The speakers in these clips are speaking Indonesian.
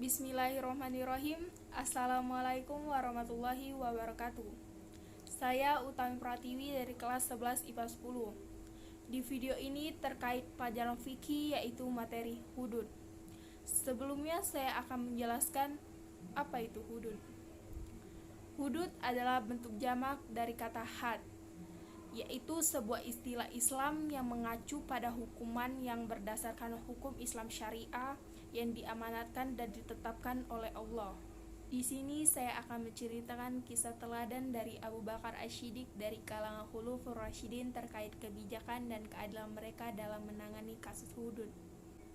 Bismillahirrahmanirrahim. Assalamualaikum warahmatullahi wabarakatuh. Saya Utami Pratiwi dari kelas 11 IPA 10. Di video ini terkait pelajaran fikih yaitu materi hudud. Sebelumnya saya akan menjelaskan apa itu hudud. Hudud adalah bentuk jamak dari kata had, yaitu sebuah istilah Islam yang mengacu pada hukuman yang berdasarkan hukum Islam syariah yang diamanatkan dan ditetapkan oleh Allah. Di sini saya akan menceritakan kisah teladan dari Abu Bakar Asy-Syiddiq dari kalangan Khulafaur Rasyidin terkait kebijakan dan keadilan mereka dalam menangani kasus hudud.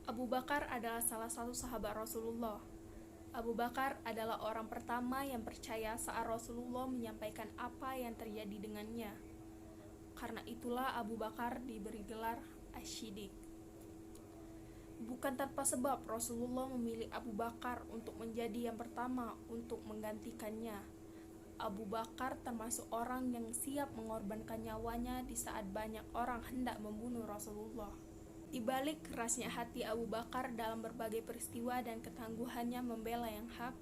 Abu Bakar adalah salah satu sahabat Rasulullah. Abu Bakar adalah orang pertama yang percaya saat Rasulullah menyampaikan apa yang terjadi dengannya. Karena itulah Abu Bakar diberi gelar Asy-Syiddiq. Bukan tanpa sebab Rasulullah memilih Abu Bakar untuk menjadi yang pertama untuk menggantikannya. Abu Bakar termasuk orang yang siap mengorbankan nyawanya di saat banyak orang hendak membunuh Rasulullah. Di balik kerasnya hati Abu Bakar dalam berbagai peristiwa dan ketangguhannya membela yang hak,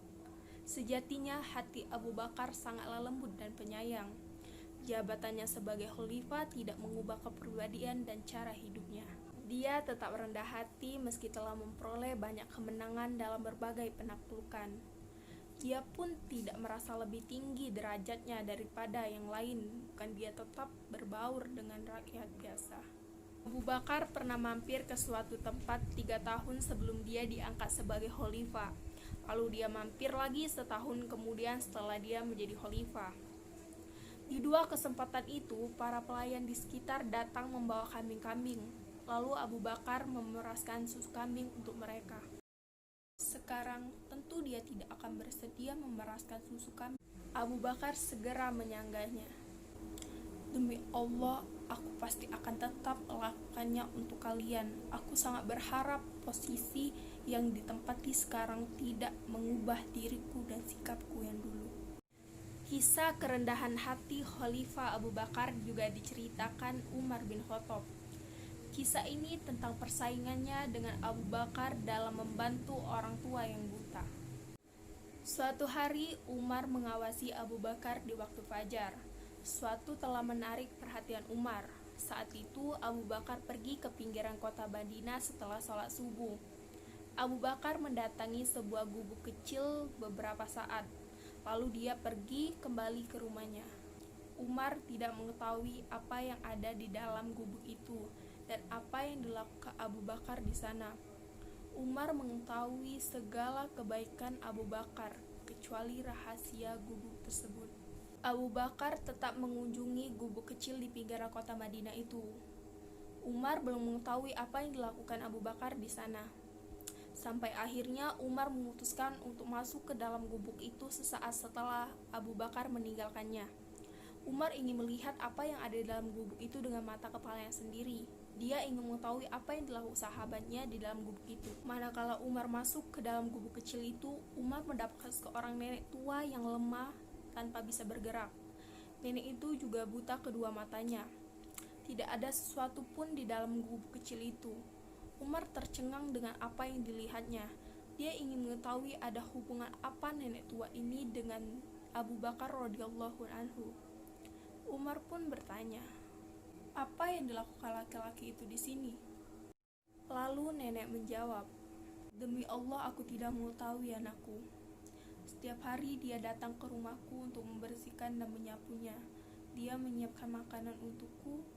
sejatinya hati Abu Bakar sangatlah lembut dan penyayang. Jabatannya sebagai khalifah tidak mengubah kepribadian dan cara hidupnya. Dia tetap rendah hati meski telah memperoleh banyak kemenangan dalam berbagai penaklukan. Dia pun tidak merasa lebih tinggi derajatnya daripada yang lain, bukan dia tetap berbaur dengan rakyat biasa. Abu Bakar pernah mampir ke suatu tempat 3 tahun sebelum dia diangkat sebagai khalifah. Lalu dia mampir lagi setahun kemudian setelah dia menjadi khalifah. Di 2 kesempatan itu, para pelayan di sekitar datang membawa kambing-kambing. Lalu Abu Bakar memeraskan susu kambing untuk mereka. Sekarang tentu dia tidak akan bersedia memeraskan susu kambing. Abu Bakar segera menyanggahnya. Demi Allah, aku pasti akan tetap melakukannya untuk kalian. Aku sangat berharap posisi yang ditempati sekarang tidak mengubah diriku dan sikapku yang dulu. Kisah kerendahan hati Khalifah Abu Bakar juga diceritakan Umar bin Khattab. Kisah ini tentang persaingannya dengan Abu Bakar dalam membantu orang tua yang buta. Suatu hari Umar mengawasi Abu Bakar di waktu fajar. Suatu telah menarik perhatian Umar. Saat itu Abu Bakar pergi ke pinggiran kota Madinah setelah sholat subuh. Abu Bakar mendatangi sebuah gubuk kecil beberapa saat. Lalu dia pergi kembali ke rumahnya. Umar tidak mengetahui apa yang ada di dalam gubuk itu dan apa yang dilakukan Abu Bakar di sana. Umar mengetahui segala kebaikan Abu Bakar, kecuali rahasia gubuk tersebut. Abu Bakar tetap mengunjungi gubuk kecil di pinggiran kota Madinah itu. Umar belum mengetahui apa yang dilakukan Abu Bakar di sana. Sampai akhirnya Umar memutuskan untuk masuk ke dalam gubuk itu sesaat setelah Abu Bakar meninggalkannya. Umar ingin melihat apa yang ada di dalam gubuk itu dengan mata kepalanya sendiri. Dia ingin mengetahui apa yang dilakukan sahabatnya di dalam gubuk itu. Manakala Umar masuk ke dalam gubuk kecil itu, Umar mendapatkan seorang nenek tua yang lemah tanpa bisa bergerak. Nenek itu juga buta kedua matanya. Tidak ada sesuatu pun di dalam gubuk kecil itu. Umar tercengang dengan apa yang dilihatnya. Dia ingin mengetahui ada hubungan apa nenek tua ini dengan Abu Bakar radhiyallahu anhu. Umar pun bertanya, apa yang dilakukan laki-laki itu di sini? Lalu nenek menjawab, demi Allah aku tidak mengetahui anakku. Setiap hari dia datang ke rumahku untuk membersihkan dan menyapunya. Dia menyiapkan makanan untukku,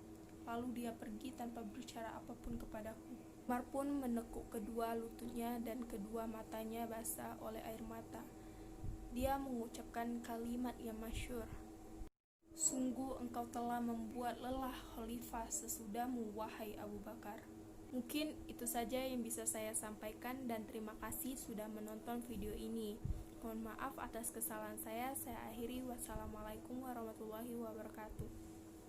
lalu dia pergi tanpa berbicara apapun kepadaku. Umar pun menekuk kedua lututnya dan kedua matanya basah oleh air mata. Dia mengucapkan kalimat yang masyhur. Sungguh engkau telah membuat lelah khalifah sesudahmu, wahai Abu Bakar. Mungkin itu saja yang bisa saya sampaikan dan terima kasih sudah menonton video ini. Mohon maaf atas kesalahan saya akhiri. Wassalamualaikum warahmatullahi wabarakatuh.